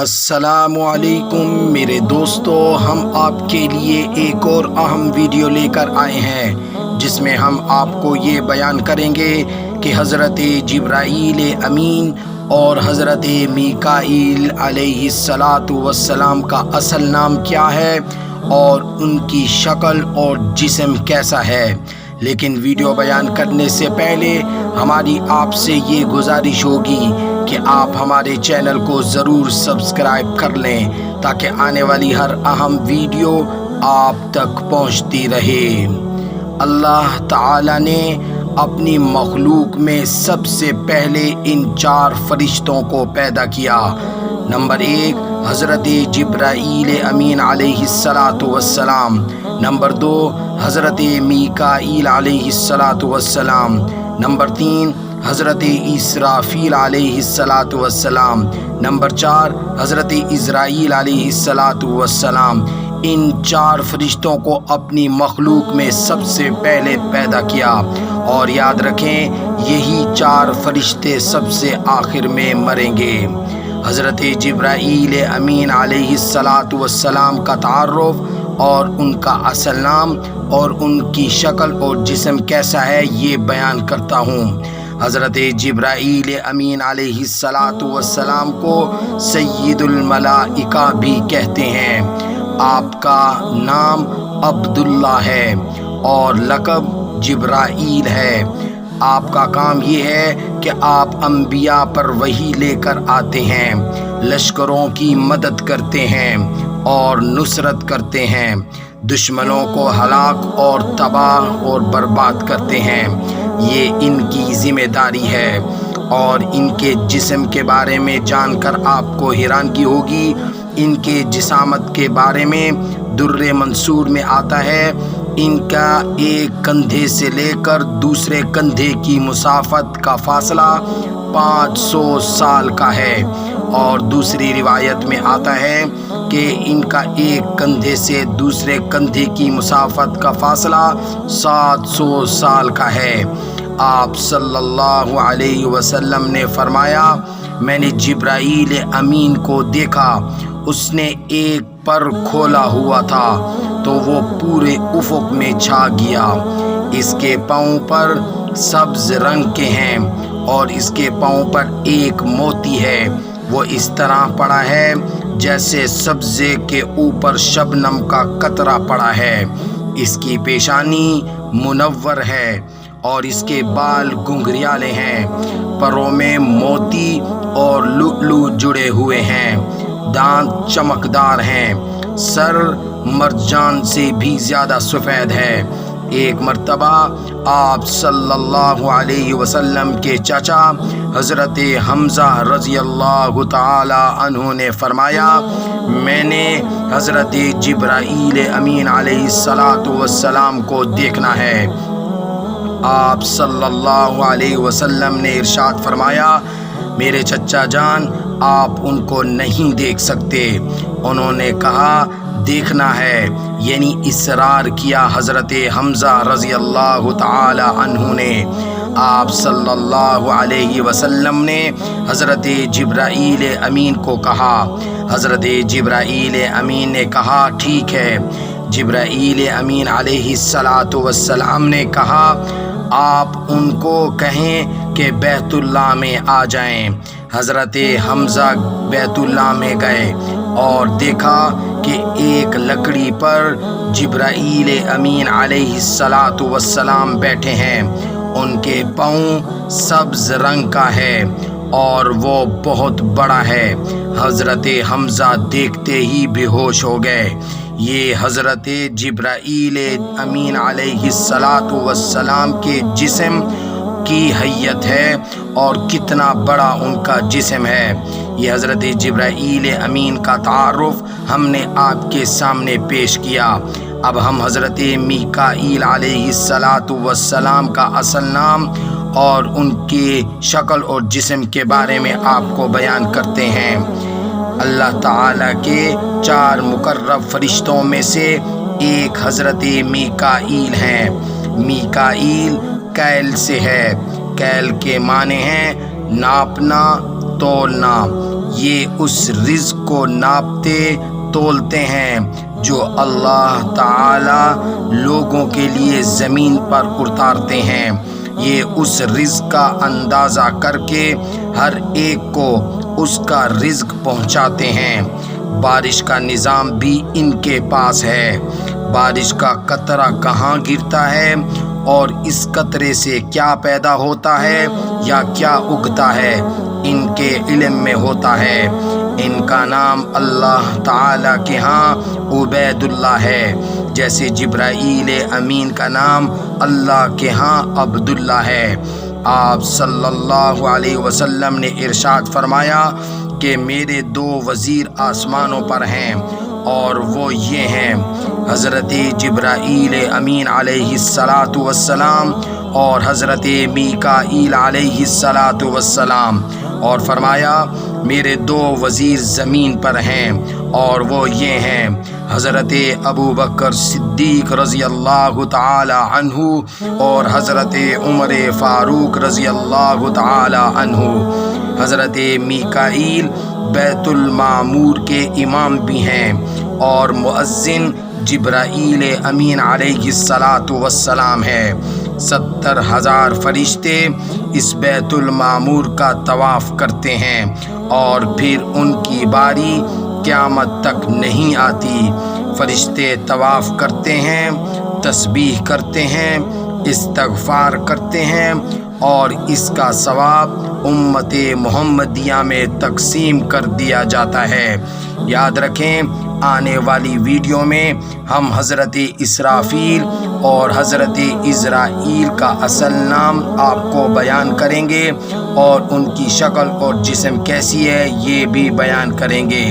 السلام علیکم میرے دوستو، ہم آپ کے لیے ایک اور اہم ویڈیو لے کر آئے ہیں جس میں ہم آپ کو یہ بیان کریں گے کہ حضرت جبرائیل امین اور حضرت میکائیل علیہ السلام کا اصل نام کیا ہے اور ان کی شکل اور جسم کیسا ہے۔ لیکن ویڈیو بیان کرنے سے پہلے ہماری آپ سے یہ گزارش ہوگی کہ آپ ہمارے چینل کو ضرور سبسکرائب کر لیں تاکہ آنے والی ہر اہم ویڈیو آپ تک پہنچتی رہے۔ اللہ تعالی نے اپنی مخلوق میں سب سے پہلے ان 4 فرشتوں کو پیدا کیا۔ نمبر 1 حضرت جبرائیل امین علیہ السلام، نمبر 2 حضرت میکائیل علیہ السلام، نمبر 3 حضرت اسرافیل علیہ السلام، نمبر 4 حضرت عزرائیل علیہ السلام۔ ان 4 فرشتوں کو اپنی مخلوق میں سب سے پہلے پیدا کیا، اور یاد رکھیں یہی 4 فرشتے سب سے آخر میں مریں گے۔ حضرت جبرائیل امین علیہ السلام کا تعارف اور ان کا اصل نام اور ان کی شکل اور جسم کیسا ہے یہ بیان کرتا ہوں۔ حضرت جبرائیل امین علیہ السلام کو سید الملائکہ بھی کہتے ہیں۔ آپ کا نام عبداللہ ہے اور لقب جبرائیل ہے۔ آپ کا کام یہ ہے کہ آپ انبیاء پر وحی لے کر آتے ہیں، لشکروں کی مدد کرتے ہیں اور نصرت کرتے ہیں، دشمنوں کو ہلاک اور تباہ اور برباد کرتے ہیں۔ یہ ان کی ذمہ داری ہے۔ اور ان کے جسم کے بارے میں جان کر آپ کو حیرانگی ہوگی۔ ان کے جسامت کے بارے میں در منصور میں آتا ہے، ان کا ایک کندھے سے لے کر دوسرے کندھے کی مسافت کا فاصلہ 500 سال کا ہے، اور دوسری روایت میں آتا ہے کہ ان کا ایک کندھے سے دوسرے کندھے کی مسافت کا فاصلہ 700 سال کا ہے۔ آپ صلی اللہ علیہ وسلم نے فرمایا، میں نے جبرائیل امین کو دیکھا، اس نے ایک پر کھولا ہوا تھا تو وہ پورے افق میں چھا گیا۔ اس کے پاؤں پر سبز رنگ کے ہیں اور اس کے پاؤں پر ایک موتی ہے، وہ اس طرح پڑا ہے جیسے سبزے کے اوپر شبنم کا قطرہ پڑا ہے۔ اس کی پیشانی منور ہے اور اس کے بال گھنگریالے ہیں، پروں میں موتی اور لؤلؤ جڑے ہوئے ہیں، دانت چمکدار ہیں، سر مرجان سے بھی زیادہ سفید ہے۔ ایک مرتبہ آپ صلی اللہ علیہ وسلم کے چچا حضرت حمزہ رضی اللہ تعالی عنہ نے فرمایا، میں نے حضرت جبرائیل امین علیہ السلام کو دیکھنا ہے۔ آپ صلی اللہ علیہ وسلم نے ارشاد فرمایا، میرے چچا جان آپ ان کو نہیں دیکھ سکتے۔ انہوں نے کہا دیکھنا ہے، یعنی اصرار کیا حضرت حمزہ رضی اللہ تعالی عنہ نے۔ آپ صلی اللہ علیہ وسلم نے حضرت جبرائیل امین کو کہا۔ حضرت جبرائیل امین نے کہا ٹھیک ہے۔ جبرائیل امین علیہ السلام نے کہا آپ ان کو کہیں کہ بیت اللہ میں آ جائیں۔ حضرت حمزہ بیت اللہ میں گئے اور دیکھا کہ ایک لکڑی پر جبرائیل امین علیہ السلام بیٹھے ہیں، ان کے پاؤں سبز رنگ کا ہے اور وہ بہت بڑا ہے۔ حضرت حمزہ دیکھتے ہی بے ہوش ہو گئے۔ یہ حضرت جبرائیل امین علیہ السلام کے جسم کی حیت ہے اور کتنا بڑا ان کا جسم ہے۔ یہ حضرت جبرائیل امین کا تعارف ہم نے آپ کے سامنے پیش کیا۔ اب ہم حضرت میکائیل علیہ السلام کا اصل نام اور ان کی شکل اور جسم کے بارے میں آپ کو بیان کرتے ہیں۔ اللہ تعالیٰ کے 4 مقرب فرشتوں میں سے ایک حضرت میکائیل ہیں۔ میکائیل کیل سے ہے۔ کیل کے معنی ہیں ناپنا، تولنا۔ یہ اس رزق کو ناپتے تولتے ہیں جو اللہ تعالی لوگوں کے لیے زمین پر اتارتے ہیں۔ یہ اس رزق کا اندازہ کر کے ہر ایک کو اس کا رزق پہنچاتے ہیں۔ بارش کا نظام بھی ان کے پاس ہے۔ بارش کا قطرہ کہاں گرتا ہے اور اس قطرے سے کیا پیدا ہوتا ہے یا کیا اگتا ہے، ان کے علم میں ہوتا ہے۔ ان کا نام اللہ تعالیٰ کے ہاں عبید اللہ ہے، جیسے جبرائیل امین کا نام اللہ کے ہاں عبداللہ ہے۔ آپ صلی اللہ علیہ وسلم نے ارشاد فرمایا کہ میرے 2 وزیر آسمانوں پر ہیں، اور وہ یہ ہیں حضرت جبرائیل امین علیہ السلام اور حضرت میکائیل علیہ السلام، اور فرمایا میرے 2 وزیر زمین پر ہیں، اور وہ یہ ہیں حضرت ابو بکر صدیق رضی اللہ تعالی عنہ اور حضرت عمر فاروق رضی اللہ تعالی عنہ۔ حضرت میکائیل بیت المعمور کے امام بھی ہیں، اور مؤذن جبرائیل امین علیہ السلام ہے۔ 70,000 فرشتے اس بیت المعمور کا طواف کرتے ہیں، اور پھر ان کی باری قیامت تک نہیں آتی۔ فرشتے طواف کرتے ہیں، تسبیح کرتے ہیں، استغفار کرتے ہیں، اور اس کا ثواب امت محمدیہ میں تقسیم کر دیا جاتا ہے۔ یاد رکھیں، آنے والی ویڈیو میں ہم حضرت اسرافیل اور حضرت عزرائیل کا اصل نام آپ کو بیان کریں گے، اور ان کی شکل اور جسم کیسی ہے یہ بھی بیان کریں گے۔